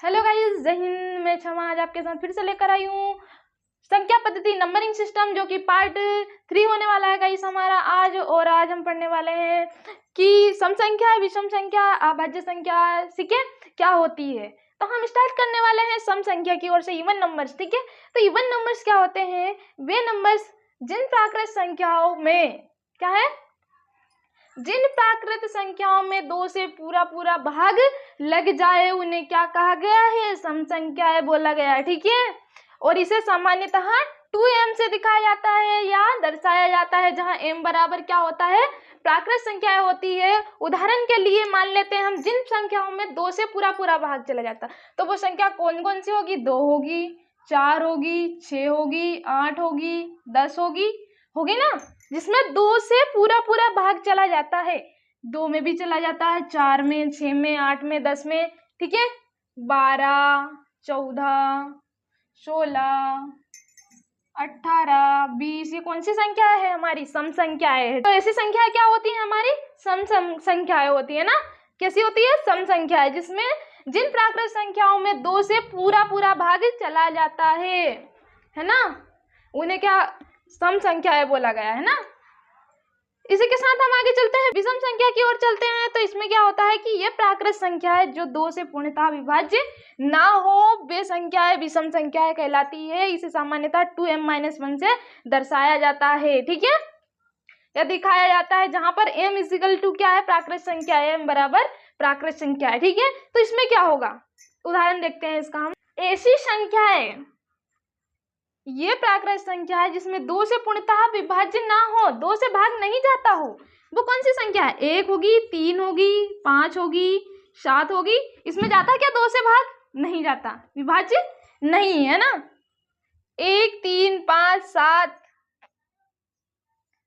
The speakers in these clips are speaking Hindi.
हेलो गाइस, जय हिंद। मैं क्षमा आज आपके साथ फिर से लेकर आई हूँ संख्या पद्धति नंबरिंग सिस्टम, जो कि पार्ट 3 होने वाला है गाइस हमारा आज। और आज हम पढ़ने वाले हैं कि सम संख्या, विषम संख्या, अभाज्य संख्या सीखे क्या होती है। तो हम स्टार्ट करने वाले हैं सम संख्या की ओर से, इवन नंबर्स। ठीक है, तो इवन नंबर्स क्या होते हैं? वे नंबर्स जिन प्राकृत संख्याओं में क्या है, जिन प्राकृत संख्याओं में 2 से पूरा भाग लग जाए उन्हें क्या कहा गया है? सम संख्याएं बोला गया है। ठीक है, और इसे सामान्यतः 2m से दिखाया जाता है या दर्शाया जाता है, जहां m बराबर क्या होता है? प्राकृत संख्याएं होती है। उदाहरण के लिए मान लेते हैं हम, जिन संख्याओं में 2 से पूरा भाग चला जाता, तो वो संख्या कौन कौन सी होगी? 2 होगी, 4 होगी, 6 होगी, 8 होगी, 10 होगी ना, जिसमें 2 से पूरा भाग चला जाता है। 2 में भी चला जाता है, 4 में, 6 में, 8 में, 10 में। ठीक है, 12, 14, 16, 18, 20, ये कौन सी संख्या है? हमारी सम संख्याएं है। तो ऐसी संख्या क्या होती है? हमारी सम संख्याएं होती है ना। कैसी होती है? सम संख्याएं, जिसमें जिन प्राकृत संख्याओं में 2 से पूरा भाग चला जाता है ना, उन्हें क्या सम संख्याएं बोला गया है ना। इसी के साथ हम आगे चलते हैं, विषम संख्या की ओर चलते हैं। तो इसमें क्या होता है कि ये प्राकृत संख्याएं जो 2 से पूर्णतः विभाज्य ना हो, वे संख्याएं विषम संख्याएं कहलाती है। इसे सामान्यतः 2m-1 से दर्शाया जाता है। ठीक है, या दिखाया जाता है, जहां पर m इक्वल टू क्या है? प्राकृत संख्या है, m बराबर प्राकृत संख्या है। ठीक है, तो इसमें क्या होगा? उदाहरण देखते हैं इसका हम। ऐसी संख्याएं, ये प्राकृत संख्या है जिसमें 2 से पूर्णतः विभाज्य ना हो, 2 से भाग नहीं जाता हो, वो कौन सी संख्या है? 1 होगी, 3 होगी, 5 होगी, 7 होगी। इसमें जाता है क्या 2 से भाग? नहीं जाता, विभाज्य नहीं है ना। 1, 3, 5, 7,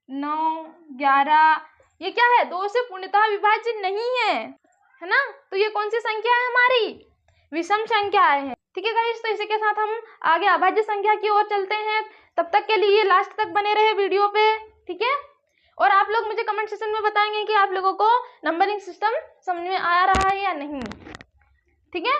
9, 11, ये क्या है? 2 से पूर्णतः विभाज्य नहीं है ना। तो ये कौन सी संख्या है? हमारी विषम संख्याएं है। ठीक है गाइस, तो इसी के साथ हम आगे अभाज्य संख्या की ओर चलते हैं। तब तक के लिए लास्ट तक बने रहे वीडियो पे। ठीक है, और आप लोग मुझे कमेंट सेक्शन में बताएंगे कि आप लोगों को नंबरिंग सिस्टम समझ में आ रहा है या नहीं। ठीक है,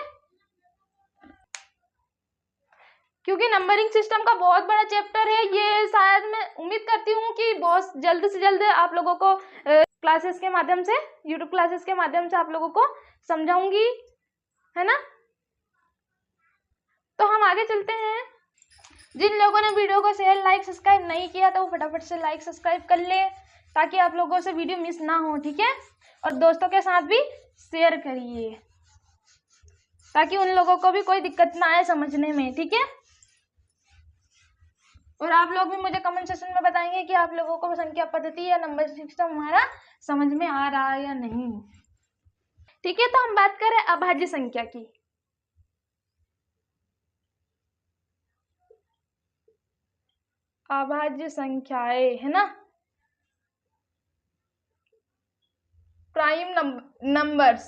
क्योंकि नंबरिंग सिस्टम का बहुत बड़ा चैप्टर है ये। शायद मैं उम्मीद करती हूँ कि बहुत जल्द से जल्द आप लोगों को क्लासेस के माध्यम से, यूट्यूब क्लासेस के माध्यम से आप लोगों को समझाऊंगी, है ना। तो हम आगे चलते हैं। जिन लोगों ने वीडियो को शेयर, लाइक, सब्सक्राइब नहीं किया तो वो फटाफट से लाइक सब्सक्राइब कर ले, ताकि आप लोगों से वीडियो मिस ना हो। ठीक है, और दोस्तों के साथ भी शेयर करिए, ताकि उन लोगों को भी कोई दिक्कत ना आए समझने में। ठीक है, और आप लोग भी मुझे कमेंट सेक्शन में बताएंगे कि आप लोगों को संख्या पद्धति या नंबर सिस्टम हमारा समझ में आ रहा है या नहीं। ठीक है, तो हम बात करें अभाज्य संख्या की। अभाज्य संख्याएं है ना, प्राइम नंबर्स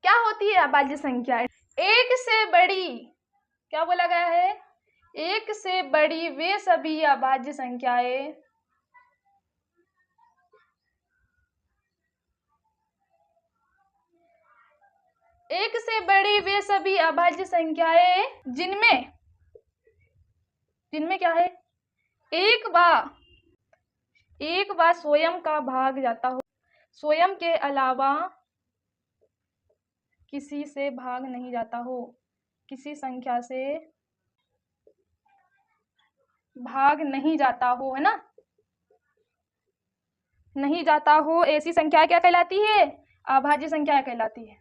क्या होती है? अभाज्य संख्याएं एक से बड़ी, क्या बोला गया है? एक से बड़ी वे सभी अभाज्य संख्याएं एक से बड़ी वे सभी अभाज्य संख्याएं जिनमें क्या है? एक बार स्वयं का भाग जाता हो, स्वयं के अलावा किसी से भाग नहीं जाता हो, किसी संख्या से भाग नहीं जाता हो, है ना, नहीं जाता हो, ऐसी संख्या क्या कहलाती है? अभाज्य संख्या कहलाती है।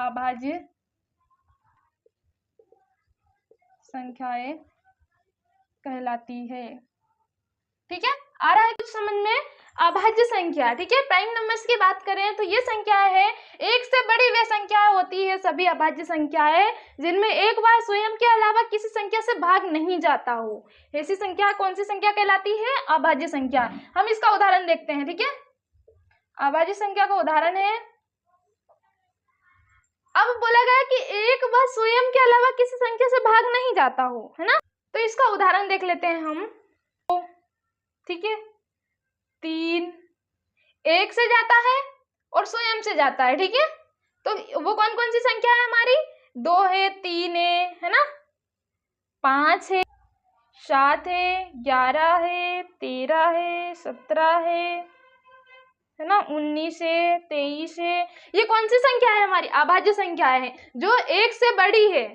अभाज्य संख्याएं कहलाती है। ठीक है, आ रहा है कुछ समझ में? अभाज्य संख्या, ठीक है, प्राइम नंबर्स की बात करें तो ये संख्या है, एक से बड़ी वे संख्या होती है सभी अभाज्य संख्याएं जिनमें एक बार स्वयं के अलावा किसी संख्या से भाग नहीं जाता हो। ऐसी संख्या कौन सी संख्या कहलाती है? अभाज्य संख्या। हम इसका उदाहरण देखते हैं। ठीक है, अभाज्य संख्या का उदाहरण है, अब बोला गया कि एक बार स्वयं के अलावा किसी संख्या से भाग नहीं जाता हो, है ना। तो इसका उदाहरण देख लेते हैं हम। ठीक है, 3 एक से जाता है और स्वयं से जाता है। ठीक है, तो वो कौन कौन सी संख्या है हमारी? 2 है, 3 है ना, 5 है, 7 है, 11 है, 13 है, 17 है ना, 19 है, 23 है। ये कौन सी संख्या है हमारी? अभाज्य संख्या है जो एक से बड़ी है।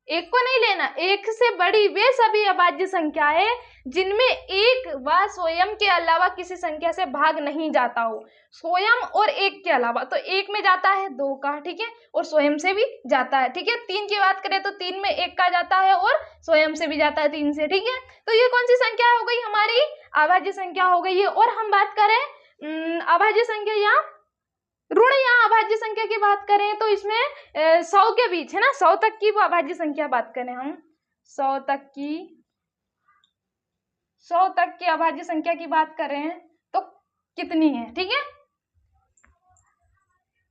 एक को नहीं लेना, एक से बड़ी वे सभी अभाज्य संख्या है जिनमें एक व स्वयं के अलावा किसी संख्या से भाग नहीं जाता हो। स्वयं और एक के अलावा, तो एक में जाता है 2 का, ठीक है, और स्वयं से भी जाता है, ठीक है। 3 की बात करें तो 3 में 1 का जाता है और स्वयं से भी जाता है 3 से, ठीक है। तो ये कौन सी संख्या हो गई हमारी? अभाज्य संख्या हो गई है। और हम बात करें अभाज्य संख्या या ऋण या अभाज्य संख्या की बात करें तो इसमें 100 के बीच है ना, 100 तक की वो अभाज्य संख्या बात करें हम, 100 तक की अभाज्य संख्या की बात करें तो कितनी है, ठीक है।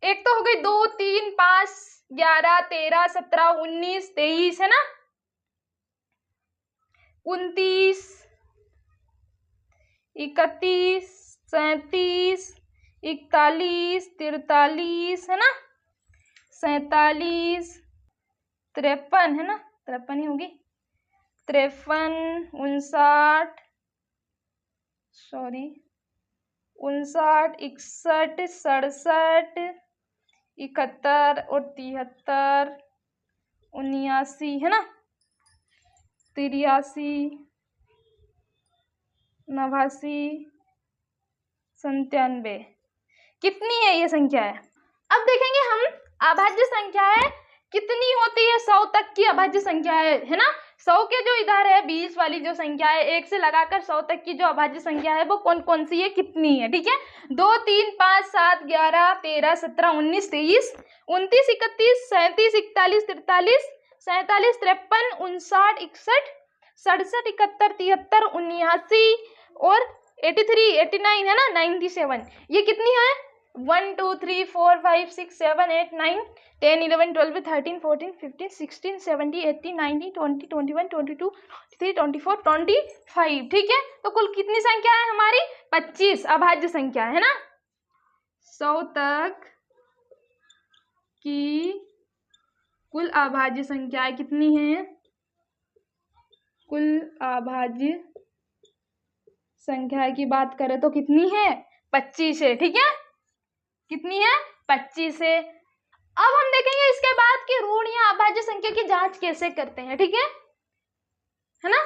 एक तो हो गई 2, 3, 5, 11, 13, 17, 19, 23 है ना, 29, 31, 37, 41, 43 है ना, 47, 53 है ना, 53 ही होगी, 53, 59, 59, 61, 67, 71 और 73, 79 है ना, 83, 89, 97। कितनी है ये संख्या है? अब देखेंगे हम अभाज्य संख्या है कितनी होती है। 100 तक की अभाज्य संख्या है ना। 100 के जो इधर है 20 वाली जो संख्या है, 1 से लगाकर 100 तक की जो अभाज्य संख्या है वो कौन कौन सी है, कितनी है, ठीक है। 2, 3, 5, 7, 11, 13, 17, 19, 23, 29, 31, 37, 41, 43, 47, 53, 59, 61, 67, 71, 73, 79 और 83, 89 है ना, 97। ये कितनी है? 1, 2, 3, 4, 5, 6, 7, 8, 9, 10, 11, 12, 13, 14, 15, 16, 17, 18, 19, 20, 21, 22, 23, 24, 25, ठीक है। तो कुल कितनी संख्या है हमारी? 25 अभाज्य संख्या है ना। 100 तक की कुल अभाज्य संख्या कितनी है? कुल अभाज्य संख्या की बात करें तो कितनी है? 25 है, ठीक है। कितनी है? 25 है। अब हम देखेंगे इसके बाद कि ऋण या अभाज्य संख्या की जांच कैसे करते हैं, ठीक है ना।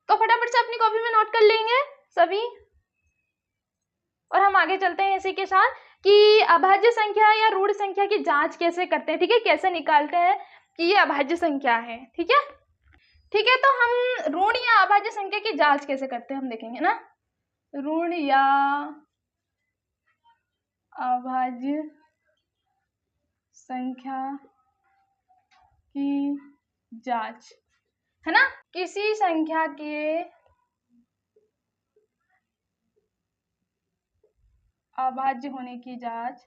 तो फटाफट से अपनी कॉपी में नोट कर लेंगे सभी और हम आगे चलते हैं इसी के साथ कि अभाज्य संख्या या ऋण संख्या की जांच कैसे करते हैं, ठीक है, कैसे निकालते हैं कि ये अभाज्य संख्या है, ठीक है। ठीक है, तो हम ऋण या अभाज्य संख्या की जांच कैसे करते हैं हम देखेंगे ना। ऋण या अभाज्य संख्या की जांच है ना। किसी संख्या के अभाज्य होने की जांच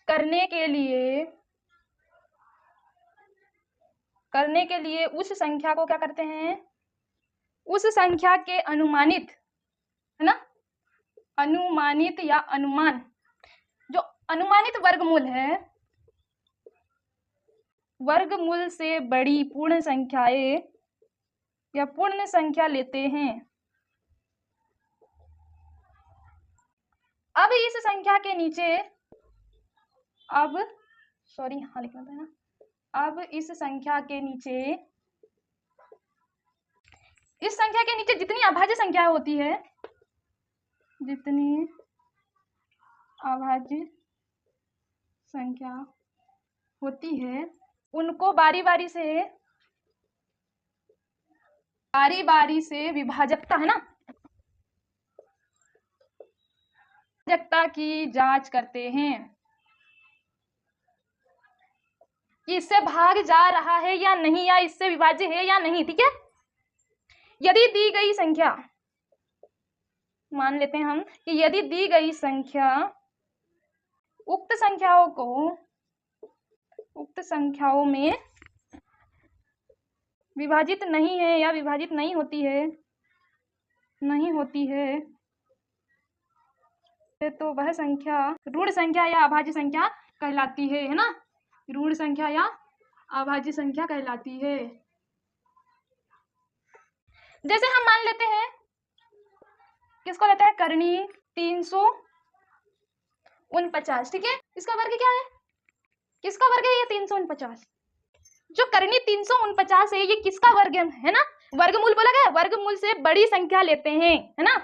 करने के लिए उस संख्या को क्या करते हैं? उस संख्या के अनुमानित है ना, अनुमानित या अनुमान, जो अनुमानित वर्गमूल है, वर्गमूल से बड़ी पूर्ण संख्याएं या पूर्ण संख्या लेते हैं। अब इस संख्या के नीचे अब लिखना था ना। अब इस संख्या के नीचे जितनी अभाज्य संख्या होती है, जितनी अभाज्य संख्या होती है उनको बारी बारी से विभाजकता है ना, विभाजकता की जांच करते हैं कि इससे भाग जा रहा है या नहीं, या इससे विभाज्य है या नहीं, ठीक है। यदि दी गई संख्या, मान लेते हैं हम कि यदि दी गई संख्या उक्त संख्याओं में विभाजित नहीं है या विभाजित नहीं होती है, तो वह संख्या ऋण संख्या या अभाज्य संख्या कहलाती है ना, ऋण संख्या या अभाज्य संख्या कहलाती है। जैसे हम मान लेते हैं, किसको लेते हैं, करनी 349, ठीक है, इसका वर्ग क्या है, किसका वर्ग है ये 349, जो करनी 349 है ये किसका वर्ग है ना, वर्गमूल बोला गया, वर्गमूल से बड़ी संख्या लेते हैं, है ना।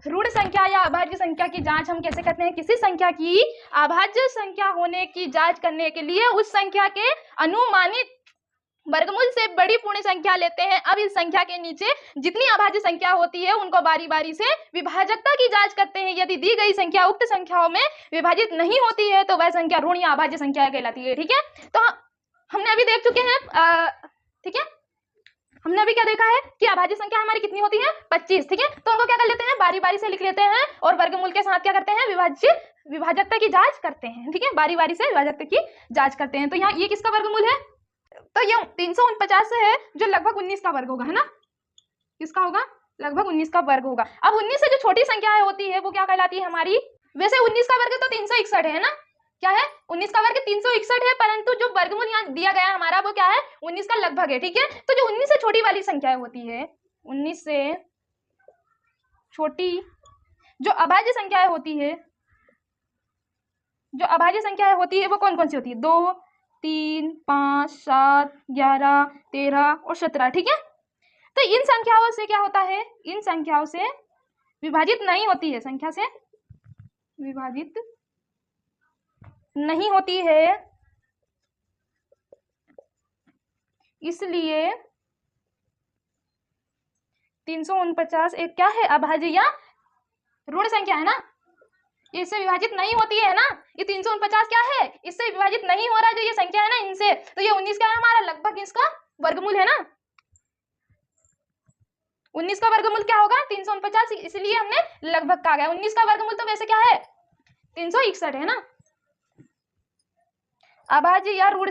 ऋण संख्या या अभाज्य संख्या की जांच हम कैसे करते हैं, किसी संख्या की अभाज्य संख्या होने की जांच करने के लिए उस संख्या के अनुमानित वर्गमूल से बड़ी पूर्ण संख्या लेते हैं। अब इस संख्या के नीचे जितनी अभाज्य संख्या होती है उनको बारी बारी से विभाजकता की जांच करते हैं। यदि दी गई संख्या उक्त संख्याओं में विभाजित नहीं होती है तो वह संख्या ऋण या अभाज्य संख्या कहलाती है, ठीक है। तो हमने अभी देख चुके हैं, ठीक है, हमने अभी क्या देखा है कि अभाज्य संख्या हमारी कितनी होती है, 25, ठीक है। तो उनको क्या कर लेते हैं, बारी बारी से लिख लेते हैं और वर्गमूल के साथ क्या करते हैं, विभाजकता की जांच करते हैं, ठीक है, बारी बारी से विभाजकता की जांच करते हैं। तो यहाँ ये किसका वर्गमूल है, तो ये 349 है जो लगभग 19 का वर्ग होगा, है ना, किसका होगा, लगभग 19 का वर्ग होगा। अब 19 से जो छोटी संख्याएं होती है वो क्या कहलाती है हमारी, वैसे 19 का वर्ग तो 361 है ना, क्या है, 19 का वर्ग 361 है, परंतु जो वर्गमूल यहाँ दिया गया है हमारा वो क्या है, 19 का लगभग है, ठीक है। तो जो 19 से छोटी वाली संख्याएं होती है, 19 से छोटी जो अभाज्य संख्याएं होती है, जो अभाज्य संख्याएं होती है वो कौन कौन सी होती है, 2, 3, 5, 7, 11, 13 और 17, ठीक है। तो इन संख्याओं से क्या होता है, इन संख्याओं से विभाजित नहीं होती है, संख्या से विभाजित नहीं होती है, इसलिए 349 एक क्या है, अभाज्य या ऋण संख्या है ना, इससे विभाजित नहीं होती है ना। ये 349 क्या है, इससे विभाजित नहीं हो रहा है जो ये संख्या है ना इनसे, तो ये 19 क्या है हमारा, लगभग इसका वर्गमूल है ना, 19 का वर्गमूल क्या होगा 349, इसलिए हमने लगभग कहा गया। 19 का वर्गमूल तो वैसे क्या है 361 है ना। अभाज्य या ऋण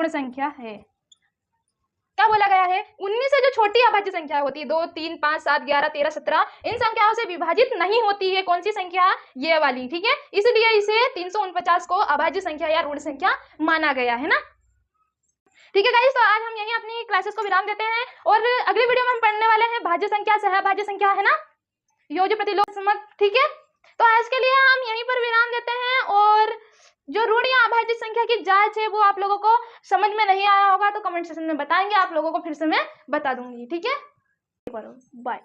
संख्या है, क्या बोला गया है, 19 से जो छोटी अभाज्य संख्या होती है, 2, 3, 5, 7, 11, 13, 17, इन संख्याओं से विभाजित नहीं होती है, कौन सी संख्या, ये वाली, ठीक है। इसलिए इसे 349 को अभाज्य संख्या या ऋण संख्या माना गया है ना, ठीक है गाइस। तो आज हम यही अपनी क्लासेस को विराम देते हैं और अगले वीडियो में हम पढ़ने वाले हैं भाज्य संख्या, सहभाज्य संख्या, है ना, योज्य, प्रतिलोम, समक, ठीक है। तो आज के लिए हम यहीं पर विराम देते हैं और जो ऋण या अभाज्य संख्या की जांच है वो आप लोगों को समझ में नहीं आया होगा तो कमेंट सेक्शन में बताएंगे, आप लोगों को फिर से मैं बता दूंगी, ठीक है। बाय।